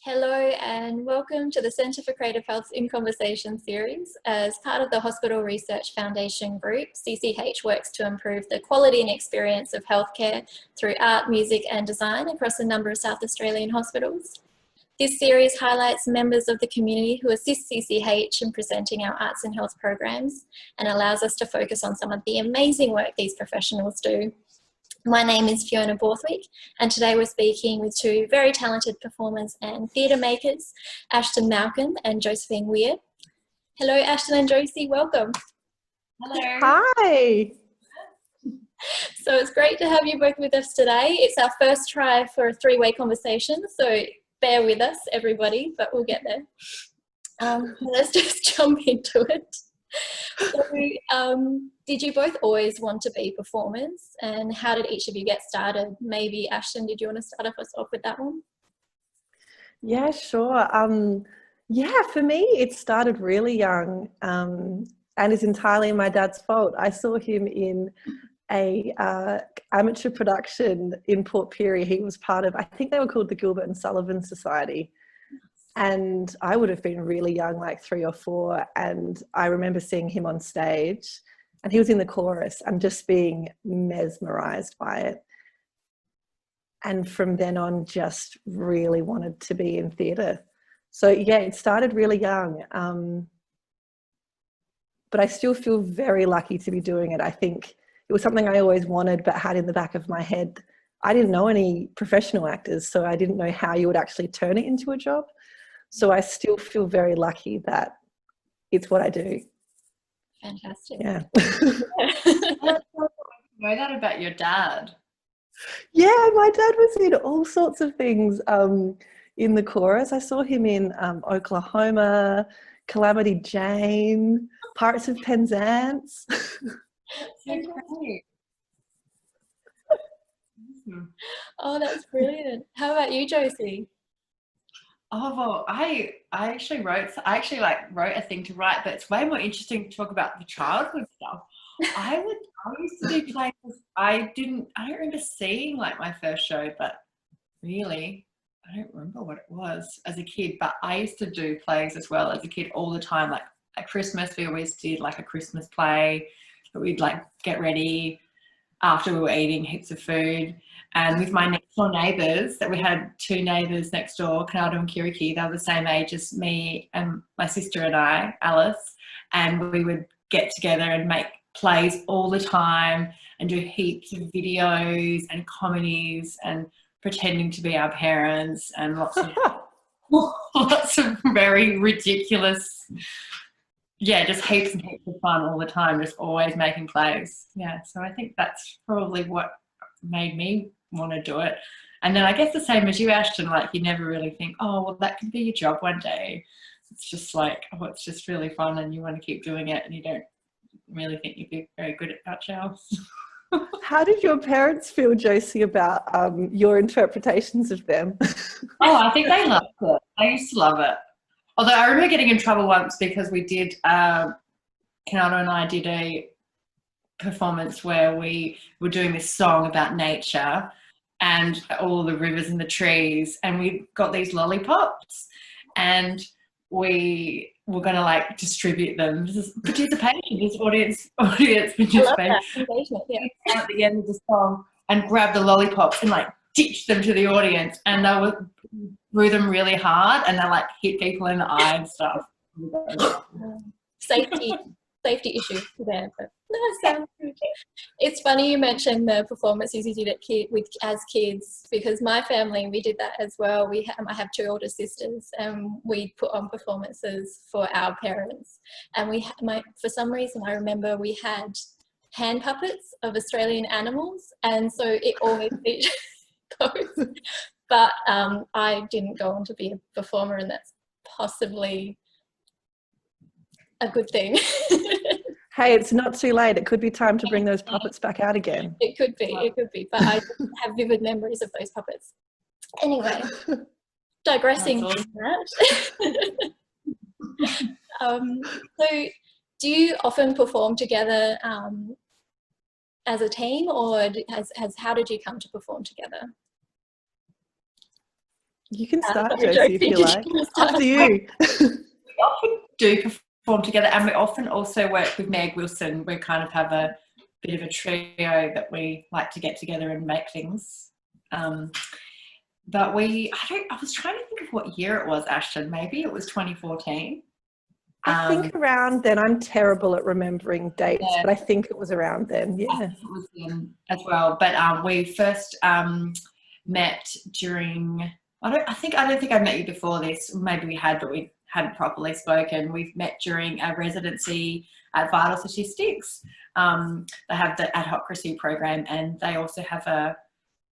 Hello and welcome to the Centre for Creative Health's In Conversation series. As part of the Hospital Research Foundation group, CCH works to improve the quality and experience of healthcare through art, music and design across a number of South Australian hospitals. This series highlights members of the community who assist CCH in presenting our arts and health programs and allows us to focus on some of the amazing work these professionals do. My name is Fiona Borthwick, and today we're speaking with two very talented performers and theatre makers, Ashton Malcolm and Josephine Weir. Hello, Ashton and Josie, welcome. Hello. Hi. So it's great to have you both with us today. It's our first try for a three-way conversation, so bear with us, everybody, but we'll get there. Let's just jump into it. So, did you both always want to be performers, and how did each of you get started? Maybe Ashton, did you want to start us off with that one? Yeah, sure. Yeah, for me, it started really young, and is entirely my dad's fault. I saw him in a amateur production in Port Pirie. He was part of, I think they were called the Gilbert and Sullivan Society. And I would have been really young, like 3 or 4. And I remember seeing him on stage and he was in the chorus and just being mesmerized by it. And from then on, just really wanted to be in theatre. So yeah, it started really young. But I still feel very lucky to be doing it. I think it was something I always wanted, but had in the back of my head. I didn't know any professional actors, so I didn't know how you would actually turn it into a job. So I still feel very lucky that it's what I do. Fantastic. Yeah. I know that about your dad. Yeah, my dad was in all sorts of things in the chorus. I saw him in Oklahoma, Calamity Jane, Pirates of Penzance. So great. Oh, that's brilliant. How about you, Josie? Oh, well, I actually wrote a thing to write, but it's way more interesting to talk about the childhood stuff. I used to do plays. I don't remember seeing like my first show, but really, I don't remember what it was as a kid, but I used to do plays as well as a kid all the time. Like at Christmas, we always did like a Christmas play that we'd like get ready after we were eating heaps of food. And with my next door neighbours, that we had 2 neighbours next door, Canaldo and Kiriki, they were the same age as me and my sister and I, Alice, and we would get together and make plays all the time and do heaps of videos and comedies and pretending to be our parents and lots of very ridiculous, yeah, just heaps and heaps of fun all the time, just always making plays. Yeah, so I think that's probably what made me want to do it. And then I guess the same as you, Ashton, like you never really think, oh, well, that could be your job one day. It's just like, oh, it's just really fun and you want to keep doing it and you don't really think you'd be very good at much else. How did your parents feel, Josie, about your interpretations of them? Oh, I think they loved it. I used to love it. Although I remember getting in trouble once because we did, Canada and I did a performance where we were doing this song about nature and all the rivers and the trees, and we got these lollipops and we were going to like distribute them. This is participation, this audience participation. I love that. Yeah. At the end of the song and grab the lollipops and like ditch them to the audience, and they threw them really hard and they like hit people in the eye and stuff. Safety issue there, but no, sounds good. It's funny you mentioned the performances you did as kids, because my family, we did that as well. I have 2 older sisters, and we put on performances for our parents. And for some reason, I remember we had hand puppets of Australian animals, and so it always featured those. But I didn't go on to be a performer, and that's possibly a good thing. Hey, it's not too late. It could be time to bring those puppets back out again. It could be, but I have vivid memories of those puppets. Anyway, digressing from that. So do you often perform together as a team, or how did you come to perform together? You can start, Sorry, Josie, if Josie, you did like. wanna start? After you. We often do perform together, and we often also work with Meg Wilson. We kind of have a bit of a trio that we like to get together and make things. But I was trying to think of what year it was, Ashton. Maybe it was 2014. I think around then. I'm terrible at remembering dates, Yeah. but I think it was around then. I Yeah. think it was then as well. But we first met during. I don't think I met you before this. Maybe we had, but we hadn't properly spoken. We've met during a residency at Vital Statistics. They have the adhocracy program, and they also have a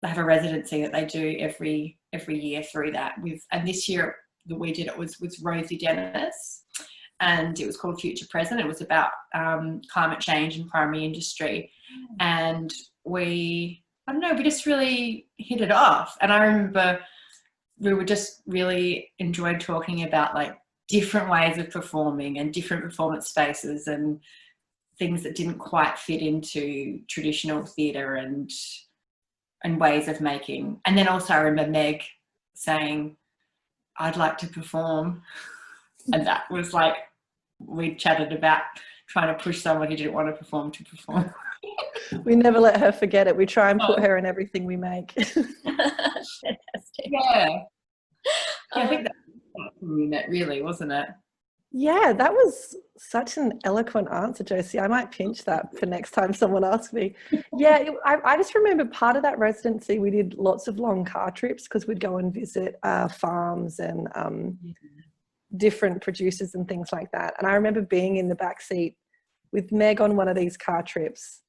residency that they do every year through that. And this year that we did it was with Rosie Dennis, and it was called Future Present. It was about climate change in primary industry, and we just really hit it off. And I remember we were just really enjoyed talking about like different ways of performing and different performance spaces and things that didn't quite fit into traditional theatre and ways of making. And then also I remember Meg saying, I'd like to perform. And that was like, we chatted about trying to push someone who didn't want to perform to perform. We never let her forget it. We try and put her in everything we make. Fantastic. Yeah. I think that's it really, wasn't it? Yeah, that was such an eloquent answer, Josie. I might pinch that for next time someone asks me. Yeah, I just remember part of that residency, we did lots of long car trips because we'd go and visit farms and different producers and things like that. And I remember being in the back seat with Meg on one of these car trips.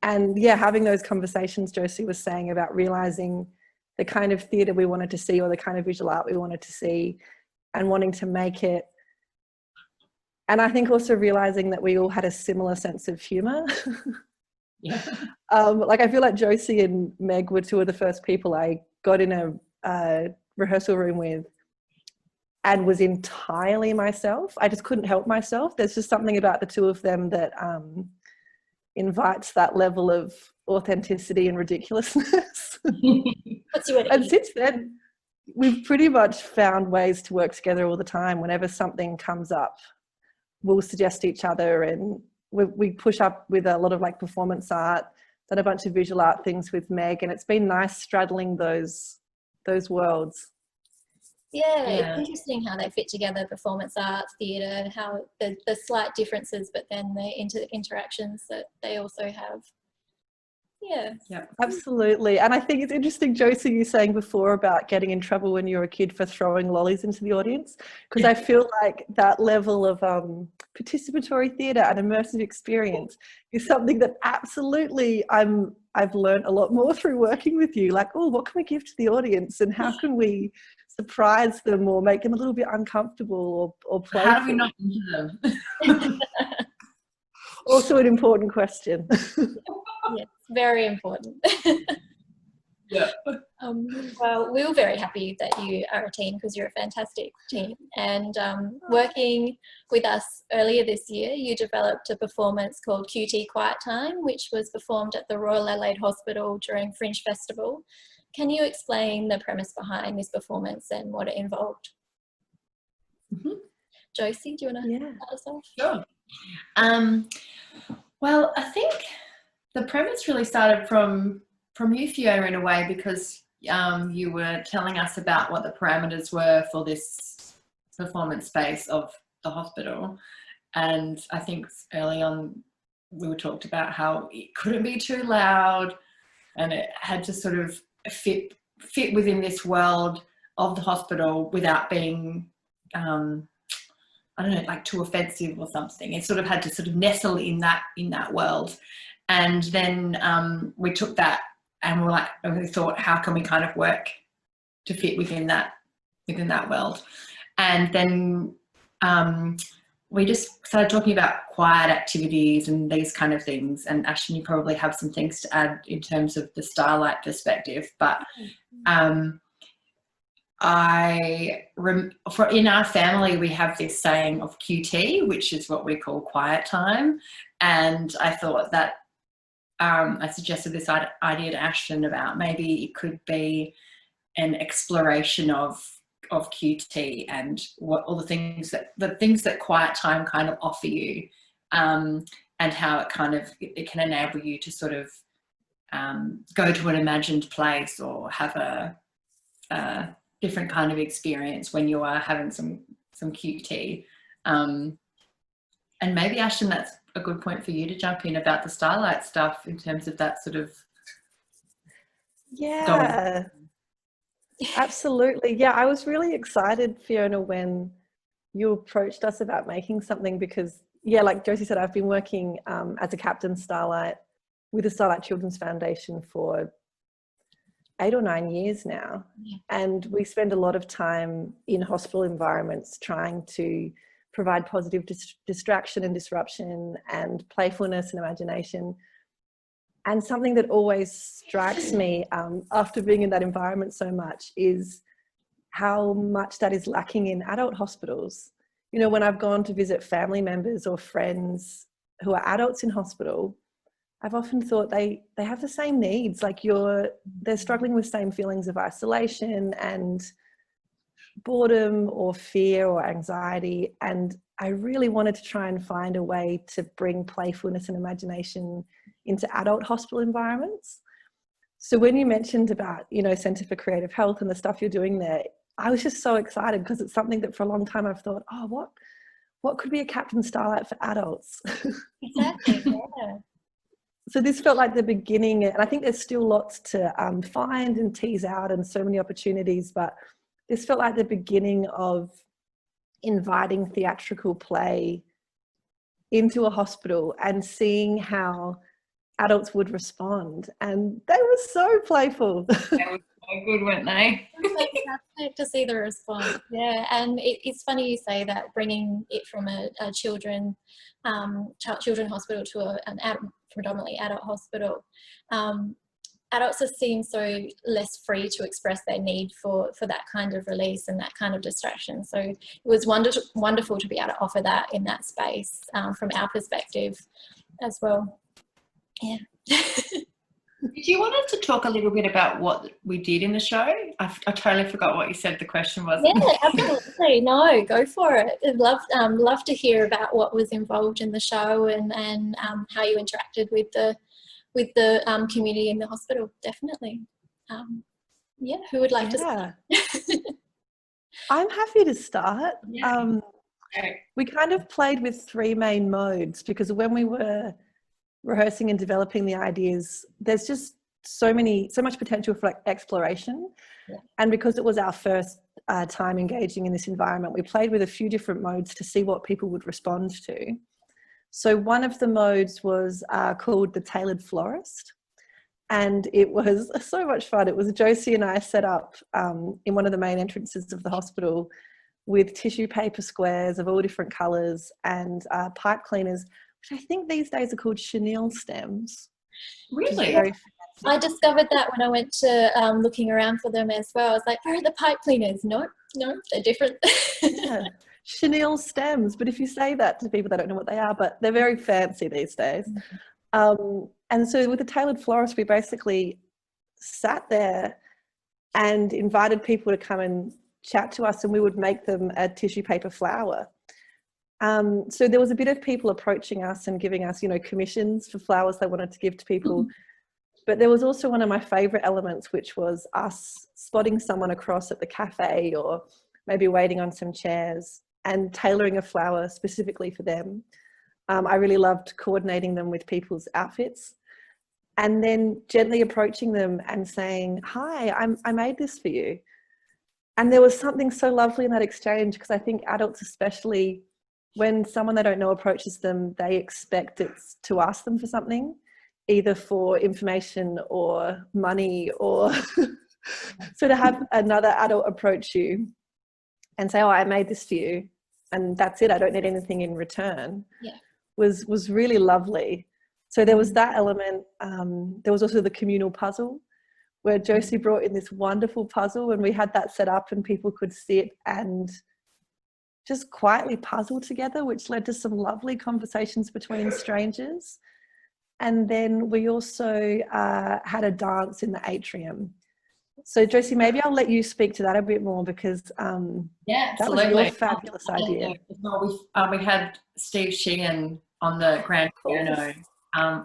And yeah, having those conversations Josie was saying about realising the kind of theatre we wanted to see or the kind of visual art we wanted to see and wanting to make it. And I think also realising that we all had a similar sense of humour. Yeah. Like I feel like Josie and Meg were two of the first people I got in a rehearsal room with and was entirely myself. I just couldn't help myself. There's just something about the two of them that invites that level of authenticity and ridiculousness. And since then, we've pretty much found ways to work together all the time. Whenever something comes up, we'll suggest to each other, and we push up with a lot of like performance art, done a bunch of visual art things with Meg, and it's been nice straddling those worlds. Yeah, it's interesting how they fit together, performance arts, theatre, how the slight differences, but then the interactions that they also have. Yeah, Absolutely. And I think it's interesting, Josie, you saying before about getting in trouble when you were a kid for throwing lollies into the audience, because I feel like that level of participatory theatre and immersive experience is something that absolutely I've learned a lot more through working with you. Like, oh, what can we give to the audience and how can we surprise them or make them a little bit uncomfortable or playful? How do we not into them? Also an important question. Yes, very important. Yeah. Well, we were very happy that you are a team because you're a fantastic team. And working with us earlier this year, you developed a performance called QT Quiet Time, which was performed at the Royal Adelaide Hospital during Fringe Festival. Can you explain the premise behind this performance and what it involved? Mm-hmm. Josie, do you want to start us off? Sure. Well, I think the premise really started from you, Fiona, in a way, because you were telling us about what the parameters were for this performance space of the hospital. And I think early on we were talked about how it couldn't be too loud and it had to sort of fit within this world of the hospital without being I don't know, like too offensive or something. It sort of had to sort of nestle in that world. And then we took that and we thought, how can we kind of work to fit within that world? And then we just started talking about quiet activities and these kind of things. And Ashton, you probably have some things to add in terms of the Starlight perspective, but in our family we have this saying of QT, which is what we call quiet time, and I thought that I suggested this idea to Ashton about maybe it could be an exploration of QT and what all the things that quiet time kind of offer you, and how it kind of it can enable you to sort of go to an imagined place or have a different kind of experience when you are having some QT. And maybe, Ashton, that's a good point for you to jump in about the Starlight stuff in terms of that sort of. Yeah, absolutely. Yeah, I was really excited, Fiona, when you approached us about making something because, yeah, like Josie said, I've been working as a captain Starlight with the Starlight Children's Foundation for 8 or 9 years now. Yeah. And we spend a lot of time in hospital environments trying to provide positive distraction and disruption and playfulness and imagination. And something that always strikes me after being in that environment so much is how much that is lacking in adult hospitals. You know, when I've gone to visit family members or friends who are adults in hospital, I've often thought they have the same needs. Like they're struggling with same feelings of isolation and boredom or fear or anxiety. And I really wanted to try and find a way to bring playfulness and imagination into adult hospital environments. So when you mentioned about, you know, Centre for Creative Health and the stuff you're doing there, I was just so excited because it's something that for a long time I've thought, oh, what could be a Captain Starlight for adults? Exactly, yeah. So this felt like the beginning, and I think there's still lots to find and tease out and so many opportunities, but this felt like the beginning of inviting theatrical play into a hospital and seeing how adults would respond. And they were so playful. They were so good, weren't they? It was fantastic to see the response. Yeah, and it's funny you say that, bringing it from a children hospital to an predominantly adult hospital. Adults just seem so less free to express their need for that kind of release and that kind of distraction. So it was wonderful to be able to offer that in that space from our perspective as well. Yeah. Did you want us to talk a little bit about what we did in the show? I totally forgot what you said the question was. Yeah, absolutely. No, go for it. I'd love to hear about what was involved in the show and how you interacted with the community in the hospital. Definitely. Yeah, who would like to start? I'm happy to start. Yeah. We kind of played with 3 main modes because when we were rehearsing and developing the ideas, there's just so much potential for exploration. Yeah. And because it was our first time engaging in this environment, we played with a few different modes to see what people would respond to. So one of the modes was called the Tailored Florist. And it was so much fun. It was Josie and I set up in one of the main entrances of the hospital with tissue paper squares of all different colours and pipe cleaners, which I think these days are called chenille stems. Really? I discovered that when I went to looking around for them as well. I was like, where are the pipe cleaners? No, they're different. Yeah, chenille stems. But if you say that to people, they don't know what they are, but they're very fancy these days. And so with the Tailored Florist, we basically sat there and invited people to come and chat to us, and we would make them a tissue paper flower. So there was a bit of people approaching us and giving us, you know, commissions for flowers they wanted to give to people. But there was also one of my favourite elements, which was us spotting someone across at the cafe or maybe waiting on some chairs and tailoring a flower specifically for them. I really loved coordinating them with people's outfits and then gently approaching them and saying, hi, I made this for you. And there was something so lovely in that exchange, because I think adults especially, when someone they don't know approaches them, they expect it to ask them for something, either for information or money or so to have another adult approach you and say, oh, I made this for you and that's it, I don't need anything in return, was really lovely. So there was that element. There was also the communal puzzle where Josie brought in this wonderful puzzle and we had that set up and people could sit and just quietly puzzle together, which led to some lovely conversations between strangers. And then we also had a dance in the atrium. So Josie, maybe I'll let you speak to that a bit more, because Yeah, that was absolutely. your fabulous idea. We had Steve Sheehan on the grand piano,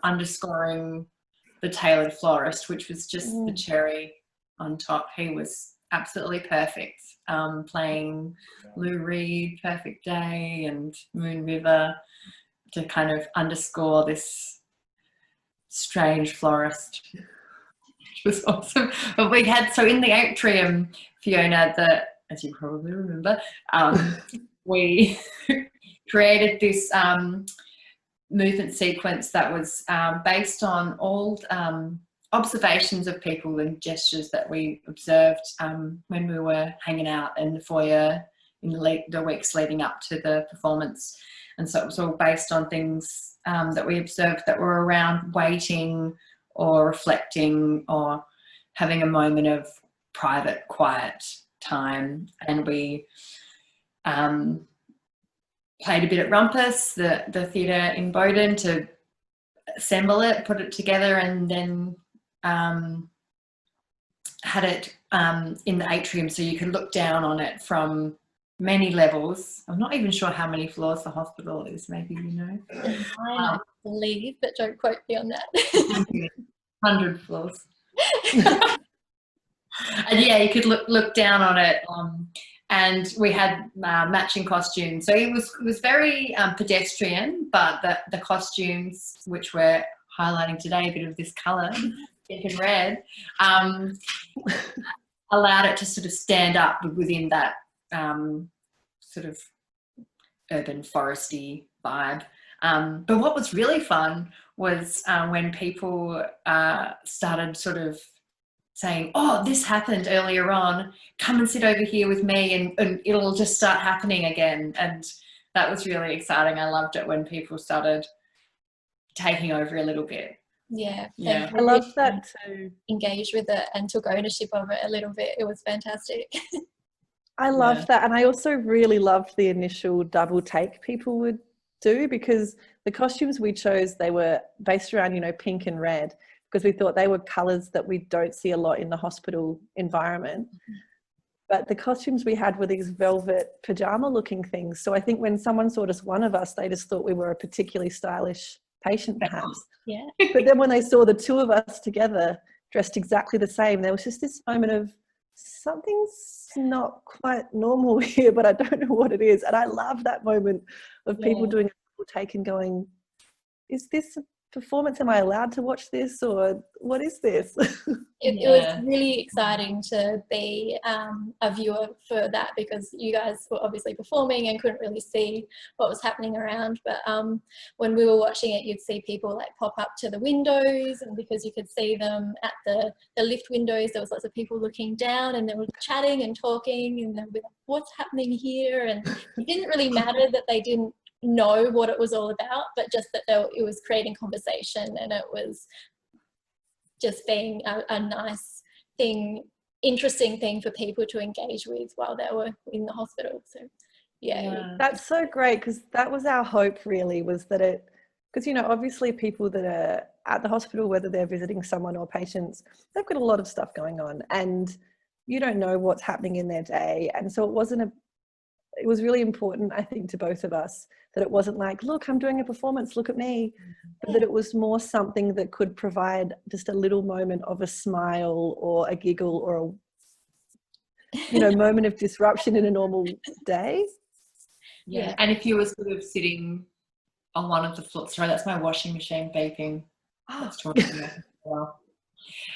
underscoring the Tailored Florist, which was just the cherry on top. He was absolutely perfect, playing Lou Reed, Perfect Day, and Moon River to kind of underscore this strange florist, which was awesome. But we had, so in the atrium, Fiona, as you probably remember, we created this movement sequence that was based on old observations of people and gestures that we observed when we were hanging out in the foyer in the weeks leading up to the performance. And so it was all based on things that we observed that were around waiting or reflecting or having a moment of private, quiet time. And we played a bit at Rumpus, the theatre in Bowden, to assemble it, put it together, and then had it in the atrium so you could look down on it from many levels. I'm not even sure how many floors the hospital is, maybe you know. I believe, but don't quote me on that. 100 floors. And yeah, you could look down on it, and we had matching costumes. So it was very pedestrian, but the costumes, which we're highlighting today, a bit of this colour, pink and red, allowed it to sort of stand up within that sort of urban foresty vibe. But what was really fun was when people started sort of saying, oh, this happened earlier on, come and sit over here with me, and it'll just start happening again. And that was really exciting. I loved it when people started taking over a little bit. Yeah. I love that too. Engaged with it and took ownership of it a little bit. It was fantastic. I loved that. And I also really loved the initial double take people would do, because the costumes we chose, they were based around, you know, pink and red, because we thought they were colours that we don't see a lot in the hospital environment. But the costumes we had were these velvet pajama looking things. So I think when someone saw just one of us, they just thought we were a particularly stylish patient perhaps. Yeah. But then when they saw the two of us together dressed exactly the same, there was just this moment of something's not quite normal here, but I don't know what it is. And I love that moment of people doing a double take and going, is this a performance? Am I allowed to watch this, or what is this? It was really exciting to be a viewer for that, because you guys were obviously performing and couldn't really see what was happening around. But when we were watching it, you'd see people like pop up to the windows, and because you could see them at the lift windows, there was lots of people looking down, and they were chatting and talking, and they were like, what's happening here? And it didn't really matter that they didn't know what it was all about, but just that it was creating conversation, and it was just being a nice thing, interesting thing for people to engage with while they were in the hospital. So yeah. That's so great, because that was our hope really, was that it, because you know, obviously people that are at the hospital, whether they're visiting someone or patients, they've got a lot of stuff going on, and you don't know what's happening in their day. And so it was really important, I think, to both of us, that it wasn't like, look, I'm doing a performance, look at me, but that it was more something that could provide just a little moment of a smile or a giggle or a moment of disruption in a normal day. Yeah. And if you were sort of sitting on one of the floors, sorry, that's my washing machine beeping.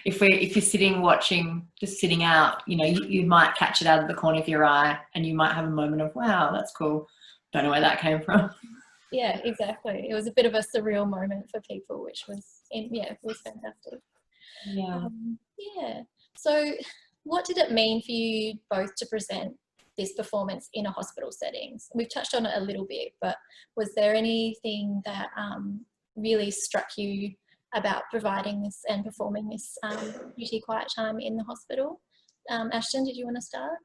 If you're sitting watching, just sitting out, you know, you might catch it out of the corner of your eye, and you might have a moment of, wow, that's cool. Don't know where that came from. Yeah, exactly. It was a bit of a surreal moment for people, which was, it was fantastic. Yeah. So what did it mean for you both to present this performance in a hospital setting? We've touched on it a little bit, but was there anything that really struck you about providing this and performing this Beauty Quiet Time in the hospital? Ashton, did you want to start?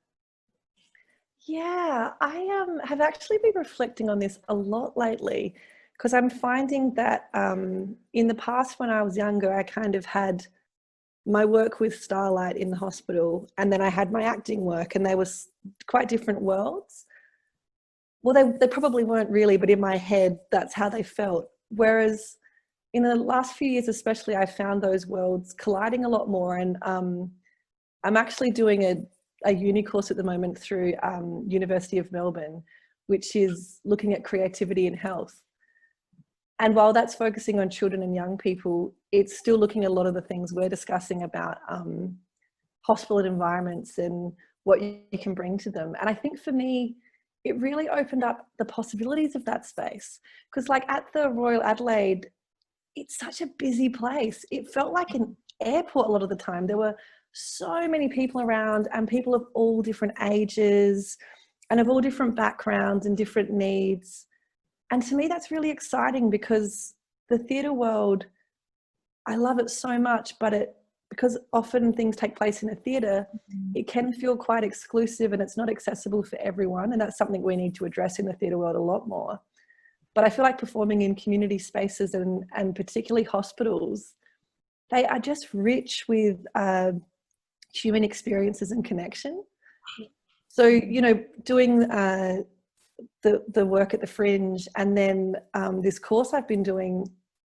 Yeah, I have actually been reflecting on this a lot lately, because I'm finding that in the past when I was younger, I kind of had my work with Starlight in the hospital, and then I had my acting work, and they were quite different worlds. Well, they probably weren't really, but in my head, that's how they felt. Whereas in the last few years, especially, I found those worlds colliding a lot more. And I'm actually doing a uni course at the moment through University of Melbourne, which is looking at creativity in health. And while that's focusing on children and young people, it's still looking at a lot of the things we're discussing about hospital environments and what you can bring to them. And I think for me, it really opened up the possibilities of that space. Because like at the Royal Adelaide, it's such a busy place. It felt like an airport a lot of the time. There were so many people around, and people of all different ages and of all different backgrounds and different needs. And to me, that's really exciting, because the theatre world, I love it so much, but because often things take place in a theatre, it can feel quite exclusive and it's not accessible for everyone. And that's something we need to address in the theatre world a lot more. But I feel like performing in community spaces and particularly hospitals, they are just rich with human experiences and connection. So, you know, doing the work at the Fringe, and then this course I've been doing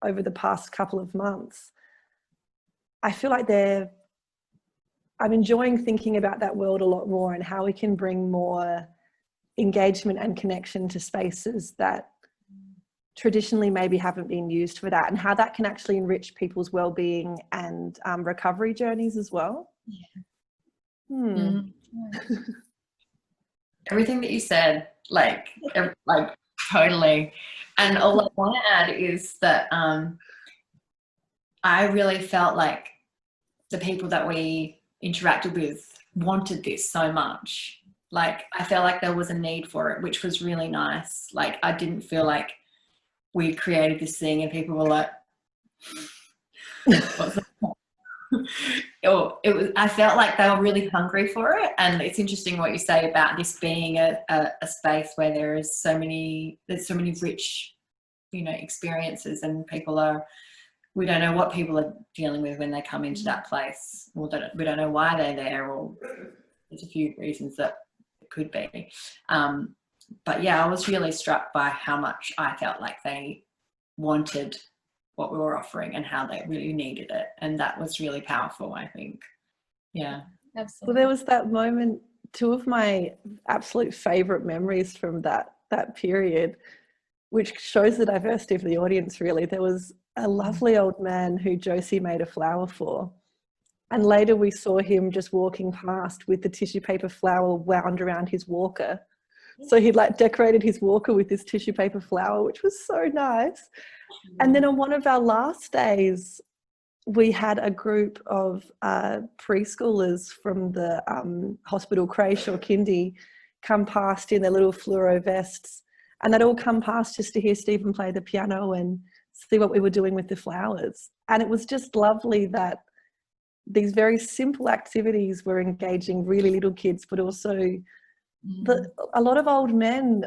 over the past couple of months, I feel like I'm enjoying thinking about that world a lot more, and how we can bring more engagement and connection to spaces that traditionally maybe haven't been used for that, and how that can actually enrich people's well-being and recovery journeys as well. Yeah. Everything that you said, like totally. And all I want to add is that I really felt like the people that we interacted with wanted this so much. Like, I felt like there was a need for it, which was really nice. Like, I didn't feel like we created this thing and people were like, what's that? I felt like they were really hungry for it. And it's interesting what you say about this being a space where there's so many rich, you know, experiences, and we don't know what people are dealing with when they come into that place, or we don't know why they're there, or there's a few reasons that it could be. But yeah, I was really struck by how much I felt like they wanted what we were offering and how they really needed it. And that was really powerful, I think. Yeah. Absolutely. Well, there was that moment, two of my absolute favourite memories from that period, which shows the diversity of the audience, really. There was a lovely old man who Josie made a flower for. And later we saw him just walking past with the tissue paper flower wound around his walker. So he'd like decorated his walker with this tissue paper flower, which was so nice. And then on one of our last days, we had a group of preschoolers from the hospital creche or kindy come past in their little fluoro vests, and they'd all come past just to hear Stephen play the piano and see what we were doing with the flowers. And it was just lovely that these very simple activities were engaging really little kids, but also a lot of old men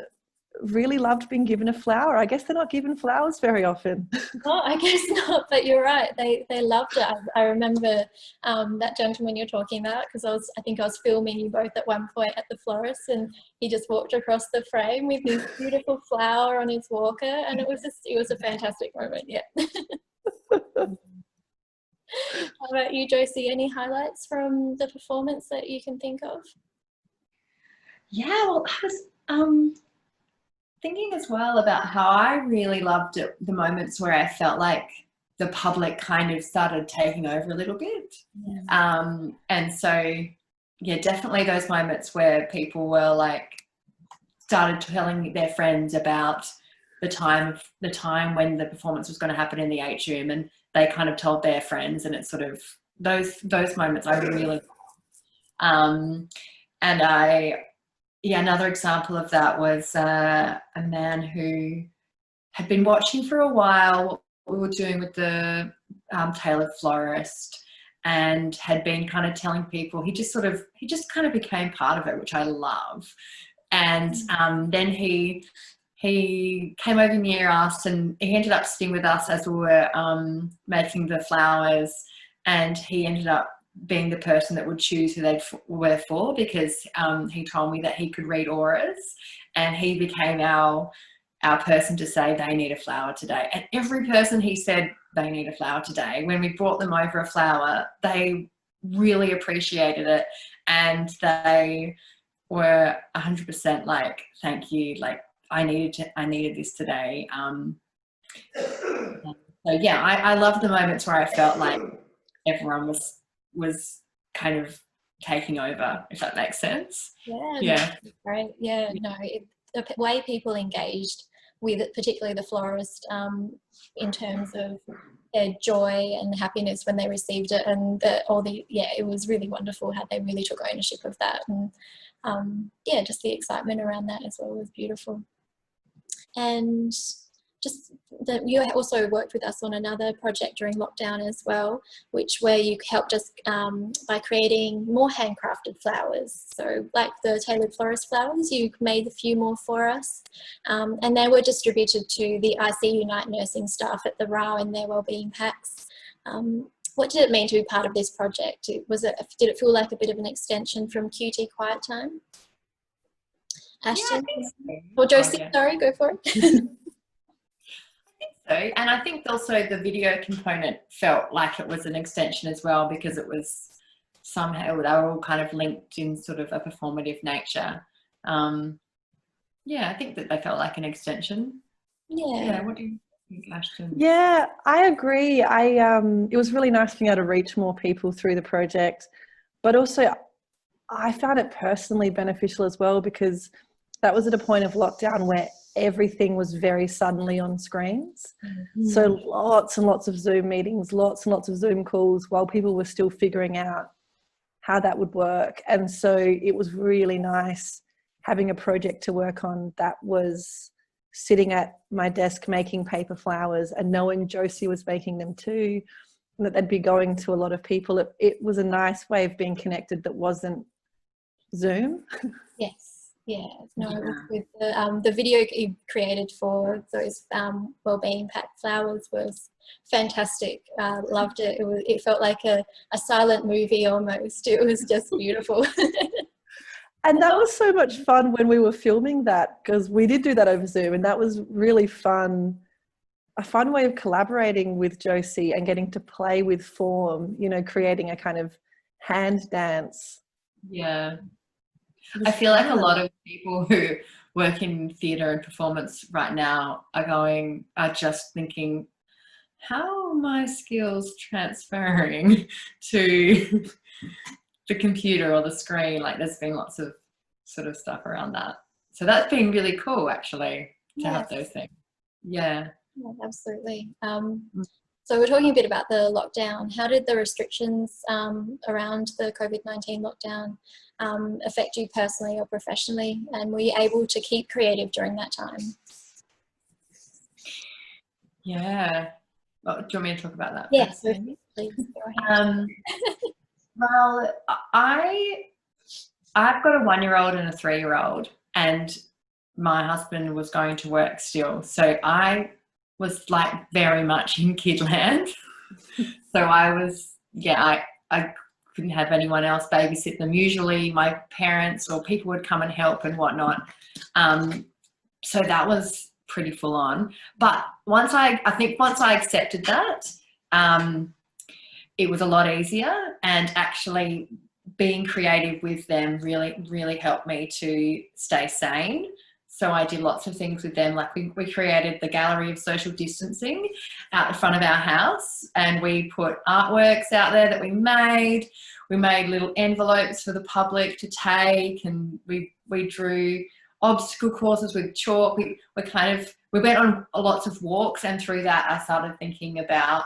really loved being given a flower. I guess they're not given flowers very often. No, I guess not, but you're right. They loved it. I remember that gentleman you're talking about, because I think I was filming you both at one point at the florist, and he just walked across the frame with his beautiful flower on his walker, and it was a fantastic moment. Yeah. How about you, Josie? Any highlights from the performance that you can think of? Yeah, well, I was thinking as well about how I really loved it, the moments where I felt like the public kind of started taking over a little bit. Yeah. And so, yeah, definitely those moments where people were like, started telling their friends about the time when the performance was going to happen in the atrium, and they kind of told their friends, and it's sort of those moments I really and another example of that was a man who had been watching for a while what we were doing with the tailored florist, and had been kind of telling people. He just kind of became part of it, which I love. And then he came over near us, and he ended up sitting with us as we were making the flowers. and he ended up being the person that would choose who they were for, because he told me that he could read auras, and he became our person to say they need a flower today. And every person he said they need a flower today, when we brought them over a flower, they really appreciated it, and they were 100% like, thank you, like I needed this today. So yeah, I love the moments where I felt like everyone was kind of taking over, if that makes sense. Yeah. Right. Yeah. No, the way people engaged with it, particularly the florist, in terms of their joy and happiness when they received it, and it was really wonderful how they really took ownership of that, and yeah, just the excitement around that as well was beautiful. And just that you also worked with us on another project during lockdown as well, where you helped us by creating more handcrafted flowers. So like the tailored florist flowers, you made a few more for us, and they were distributed to the ICU night nursing staff at the RAW in their wellbeing packs. What did it mean to be part of this project? Did it feel like a bit of an extension from QT Quiet Time? Ashton? Yeah, or Josie, sorry, go for it. So, and I think also the video component felt like it was an extension as well, because it was somehow, they were all kind of linked in sort of a performative nature. Yeah, I think that they felt like an extension. Yeah, what do you think, Ashton? Yeah, I agree. It was really nice being able to reach more people through the project, but also I found it personally beneficial as well, because that was at a point of lockdown where everything was very suddenly on screens. So lots and lots of Zoom meetings, lots and lots of Zoom calls while people were still figuring out how that would work. And so it was really nice having a project to work on that was sitting at my desk making paper flowers, and knowing Josie was making them too, and that they'd be going to a lot of people. It was a nice way of being connected that wasn't Zoom. Yes. Yeah, no, it was with the video you created for those wellbeing pack flowers was fantastic. Loved it. It felt like a silent movie almost. It was just beautiful. And that was so much fun when we were filming that, because we did do that over Zoom, and that was really fun. A fun way of collaborating with Josie and getting to play with form, you know, creating a kind of hand dance. Yeah. I feel like a lot of people who work in theatre and performance right now are just thinking, how are my skills transferring to the computer or the screen? Like there's been lots of sort of stuff around that. So that's been really cool actually to have those things. Yeah. Yeah, absolutely. So we're talking a bit about the lockdown. How did the restrictions around the COVID-19 lockdown affect you personally or professionally? And were you able to keep creative during that time? Yeah. Well, do you want me to talk about that? Yes, please go ahead. Well, I've got a 1-year-old and a 3-year-old, and my husband was going to work still. So I was like very much in kidland. So I was, I couldn't have anyone else babysit them. Usually my parents or people would come and help and whatnot. So that was pretty full on. But once I accepted that, it was a lot easier, and actually being creative with them really, really helped me to stay sane. So I did lots of things with them. Like we created the gallery of social distancing out the front of our house, and we put artworks out there that we made. We made little envelopes for the public to take, and we drew obstacle courses with chalk. We went on lots of walks, and through that I started thinking about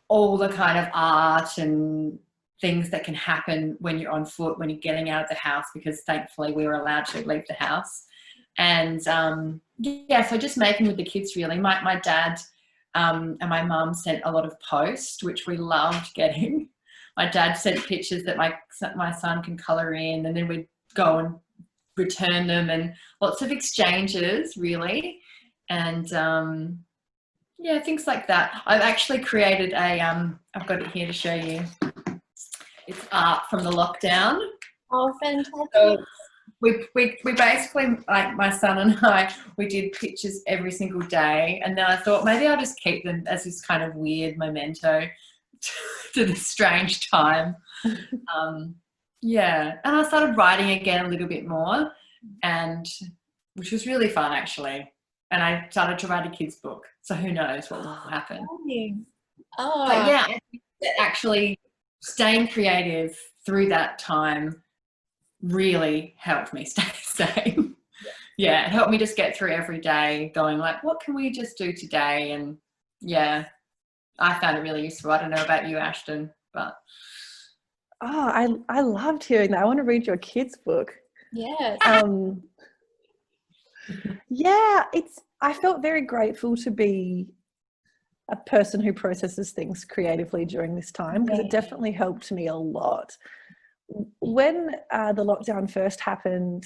all the kind of art and things that can happen when you're on foot, when you're getting out of the house, because thankfully we were allowed to leave the house. And so just making with the kids really. My dad and my mum sent a lot of post, which we loved getting. My dad sent pictures that my son can colour in, and then we'd go and return them, and lots of exchanges really. And Yeah, things like that. I've actually created a, I've got it here to show you. It's art from the lockdown. Oh, fantastic. So we basically, like my son and I, we did pictures every single day. And then I thought maybe I'll just keep them as this kind of weird memento to this strange time. Yeah. And I started writing again a little bit more, and which was really fun actually. And I started to write a kid's book. So who knows what will happen. Oh, But yeah, I think that actually staying creative through that time really helped me stay sane. Yeah, it helped me just get through every day going like, what can we just do today? And yeah, I found it really useful. I don't know about you, Ashton, but. Oh, I loved hearing that. I want to read your kids' book. yes. Yeah, I felt very grateful to be a person who processes things creatively during this time, because it definitely helped me a lot. When the lockdown first happened,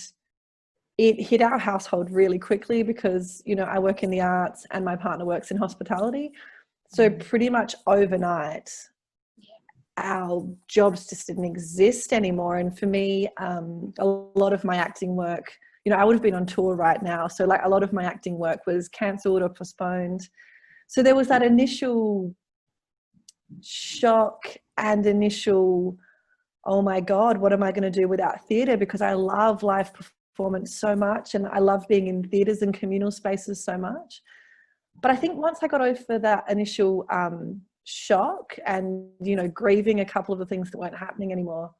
it hit our household really quickly because, you know, I work in the arts and my partner works in hospitality. So pretty much overnight, our jobs just didn't exist anymore. And for me, a lot of my acting work, you know, I would have been on tour right now. So like a lot of my acting work was cancelled or postponed. So there was that initial shock and initial, oh my God, what am I going to do without theatre? Because I love live performance so much, and I love being in theatres and communal spaces so much. But I think once I got over that initial shock and, you know, grieving a couple of the things that weren't happening anymore,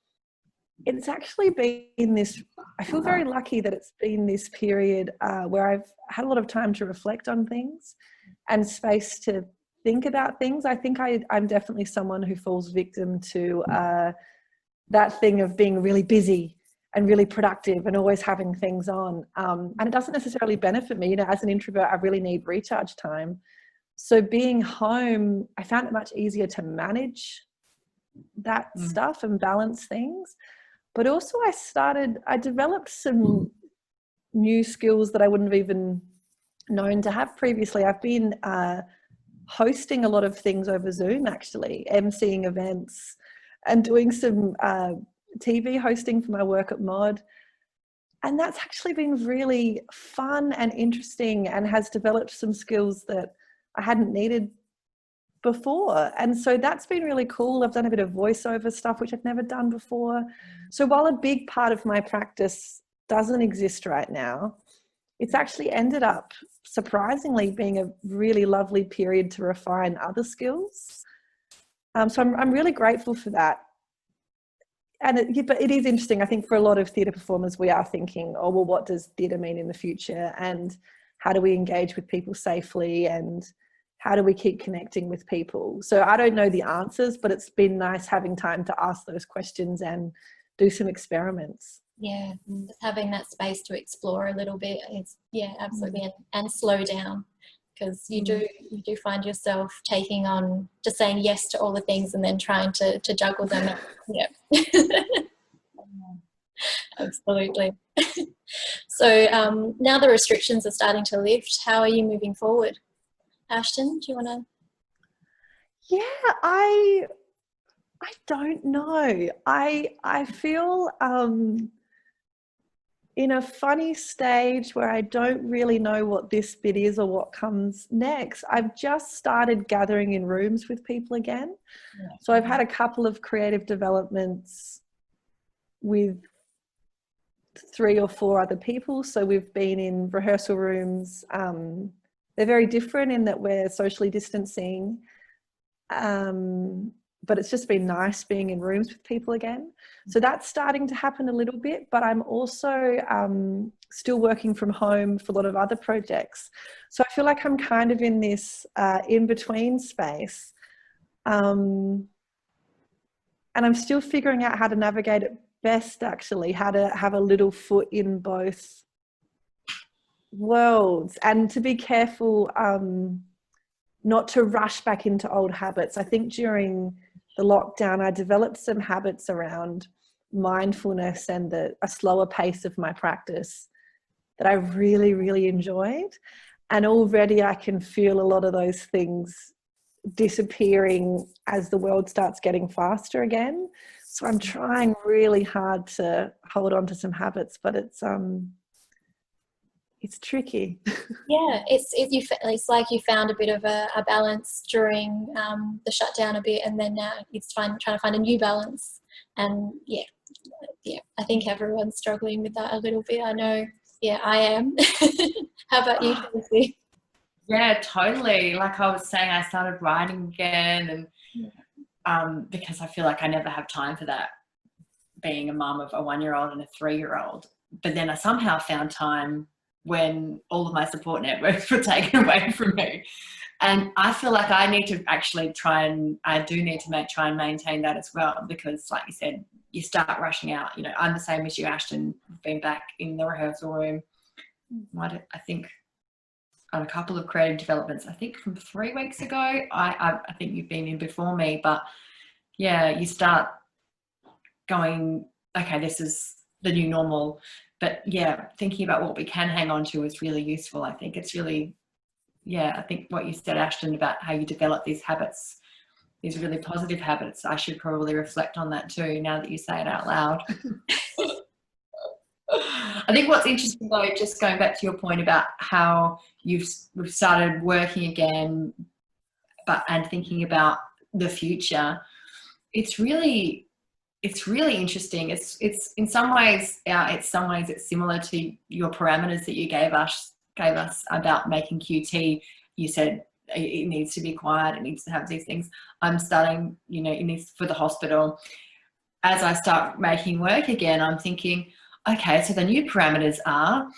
it's actually been this, I feel very lucky that it's been this period where I've had a lot of time to reflect on things and space to think about things. I think I'm definitely someone who falls victim to that thing of being really busy and really productive and always having things on. And it doesn't necessarily benefit me. You know, as an introvert, I really need recharge time. So being home, I found it much easier to manage that stuff and balance things. But also I developed some new skills that I wouldn't have even known to have previously. I've been hosting a lot of things over Zoom, actually, emceeing events and doing some TV hosting for my work at Mod. And that's actually been really fun and interesting and has developed some skills that I hadn't needed before. And so that's been really cool. I've done a bit of voiceover stuff, which I've never done before. So while a big part of my practice doesn't exist right now, it's actually ended up surprisingly being a really lovely period to refine other skills. So I'm really grateful for that. And but it is interesting. I think for a lot of theatre performers, we are thinking, oh, well, what does theatre mean in the future? And how do we engage with people safely? And how do we keep connecting with people? So I don't know the answers, but it's been nice having time to ask those questions and do some experiments. Yeah, just having that space to explore a little bit is, yeah, absolutely, and slow down, because you do find yourself taking on, just saying yes to all the things and then trying to juggle them. Yeah, absolutely. So now the restrictions are starting to lift. How are you moving forward? Ashton, do you want to? Yeah, I don't know. I feel in a funny stage where I don't really know what this bit is or what comes next. I've just started gathering in rooms with people again. Yeah. So I've had a couple of creative developments with 3 or 4 other people. So we've been in rehearsal rooms. They're very different in that we're socially distancing. But it's just been nice being in rooms with people again. So that's starting to happen a little bit, but I'm also still working from home for a lot of other projects. So I feel like I'm kind of in this in-between space. And I'm still figuring out how to navigate it best, actually, how to have a little foot in both worlds and to be careful not to rush back into old habits. I think during the lockdown, I developed some habits around mindfulness and a slower pace of my practice that I really, really enjoyed. And already I can feel a lot of those things disappearing as the world starts getting faster again. So I'm trying really hard to hold on to some habits, but it's tricky. Yeah, it's like you found a bit of a balance during the shutdown a bit, and then now it's trying to find a new balance. And yeah, I think everyone's struggling with that a little bit. I know, yeah, I am. How about you, Tracy? Yeah, totally. Like I was saying, I started writing again, and because I feel like I never have time for that, being a mum of a 1-year-old and a 3-year-old. But then I somehow found time when all of my support networks were taken away from me. And I feel like I need to actually try and maintain that as well, because like you said, you start rushing out. You know, I'm the same as you, Ashton. I've been back in the rehearsal room, I think, on a couple of creative developments, I think from 3 weeks ago. I think you've been in before me, but yeah, you start going, okay, this is the new normal. But yeah, thinking about what we can hang on to is really useful. I think it's really, I think what you said, Ashton, about how you develop these habits, these really positive habits, I should probably reflect on that too, now that you say it out loud. I think what's interesting though, just going back to your point about how we've started working again, and thinking about the future, it's really interesting. It's in some ways, it's similar to your parameters that you gave us about making QT. You said it needs to be quiet, it needs to have these things. I'm starting, it needs for the hospital. As I start making work again, I'm thinking, okay, so the new parameters are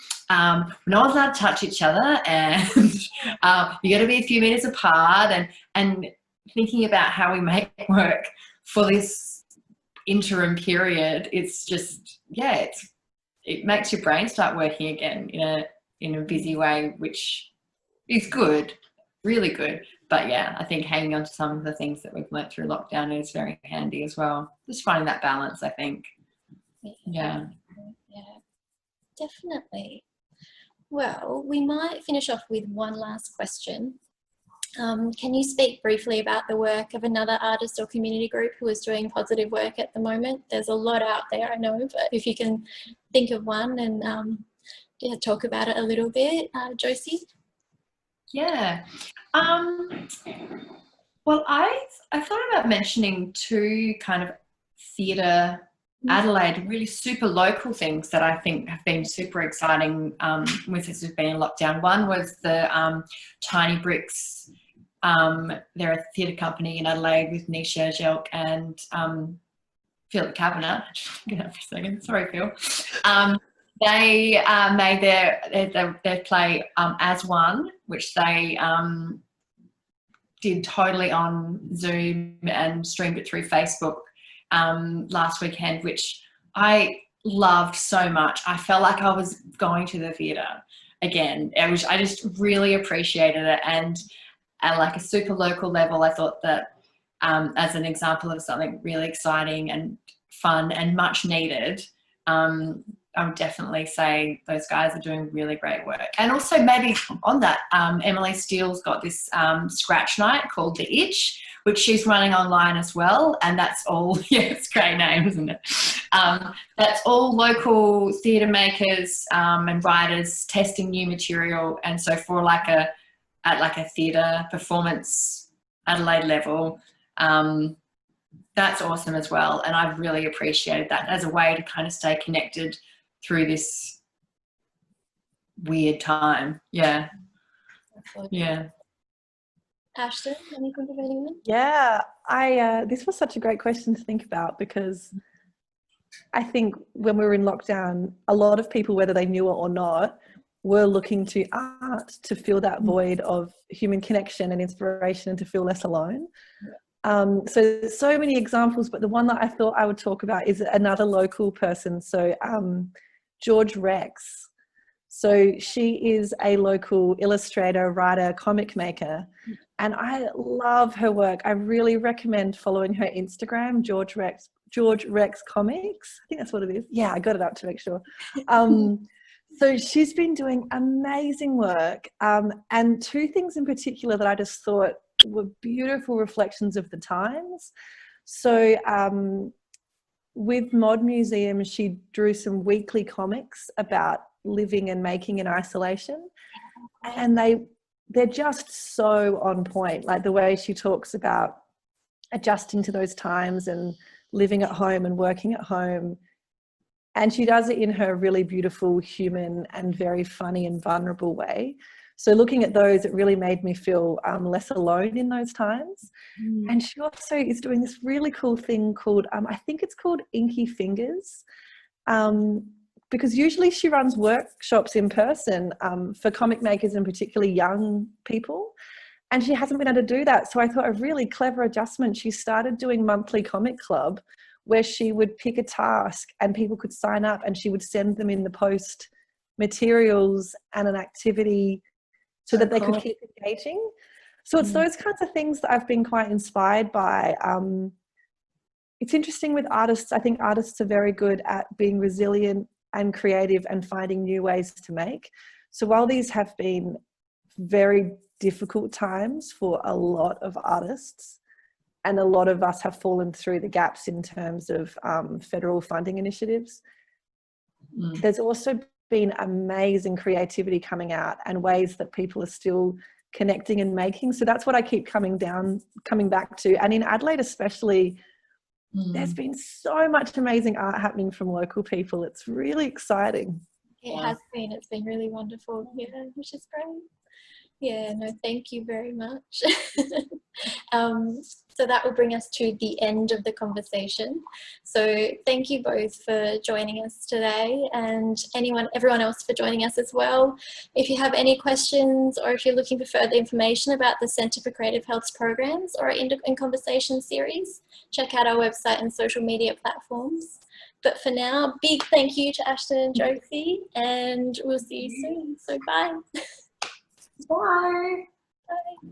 no one's allowed to touch each other, and you got to be a few meters apart, and thinking about how we make work for this interim period. It's just, it makes your brain start working again in a busy way, which is good, really good. But yeah, I think hanging on to some of the things that we've learnt through lockdown is very handy as well. Just finding that balance, I think. Yeah, definitely. Well, we might finish off with one last question. Can you speak briefly about the work of another artist or community group who is doing positive work at the moment? There's a lot out there, I know, but if you can think of one and talk about it a little bit, Josie? Yeah. Well, I thought about mentioning two kind of theatre Adelaide, really super local things that I think have been super exciting with this has been in lockdown. One was the Tiny Bricks. They're a theatre company in Adelaide with Nisha Jelk and Philip Kavanagh. Get up for a second. Sorry, Phil. They made their play As One, which they did totally on Zoom and streamed it through Facebook last weekend, which I loved so much. I felt like I was going to the theatre again. I just really appreciated it, and at like a super local level, I thought that as an example of something really exciting and fun and much needed, I would definitely say those guys are doing really great work. And also maybe on that, Emily Steele's got this scratch night called The Itch, which she's running online as well. And that's all, it's a great name, isn't it? That's all local theatre makers and writers testing new material. And so for at a theatre performance Adelaide level, that's awesome as well. And I've really appreciated that as a way to kind of stay connected through this weird time. Yeah. Yeah. Ashton, anything of anyone? Yeah, this was such a great question to think about, because I think when we were in lockdown, a lot of people, whether they knew it or not, were looking to art to fill that void of human connection and inspiration and to feel less alone. So many examples, but the one that I thought I would talk about is another local person. So George Rex. So she is a local illustrator, writer, comic maker, and I love her work. I really recommend following her Instagram, George Rex Comics. I think that's what it is. Yeah, I got it up to make sure. So she's been doing amazing work. And two things in particular that I just thought were beautiful reflections of the times. So with Mod Museum, she drew some weekly comics about living and making in isolation. And they're just so on point, like the way she talks about adjusting to those times and living at home and working at home. And she does it in her really beautiful, human and very funny and vulnerable way. So looking at those, it really made me feel less alone in those times. And she also is doing this really cool thing called, I think it's called Inky Fingers, because usually she runs workshops in person for comic makers and particularly young people. And she hasn't been able to do that. So I thought a really clever adjustment. She started doing monthly comic club where she would pick a task and people could sign up and she would send them in the post materials and an activity so that they could keep engaging. So it's those kinds of things that I've been quite inspired by. It's interesting with artists. I think artists are very good at being resilient and creative and finding new ways to make. So while these have been very difficult times for a lot of artists, and a lot of us have fallen through the gaps in terms of federal funding initiatives, there's also been amazing creativity coming out and ways that people are still connecting and making. So that's what I keep coming back to. And in Adelaide especially, there's been so much amazing art happening from local people. It's really exciting. It has been. It's been really wonderful. Yeah, which is great. Yeah, no, thank you very much. So that will bring us to the end of the conversation. So thank you both for joining us today, and everyone else for joining us as well. If you have any questions or if you're looking for further information about the Centre for Creative Health's programs or our In Conversation series, check out our website and social media platforms. But for now, big thank you to Ashton and Josie, and we'll see you soon. So bye. Bye. Bye.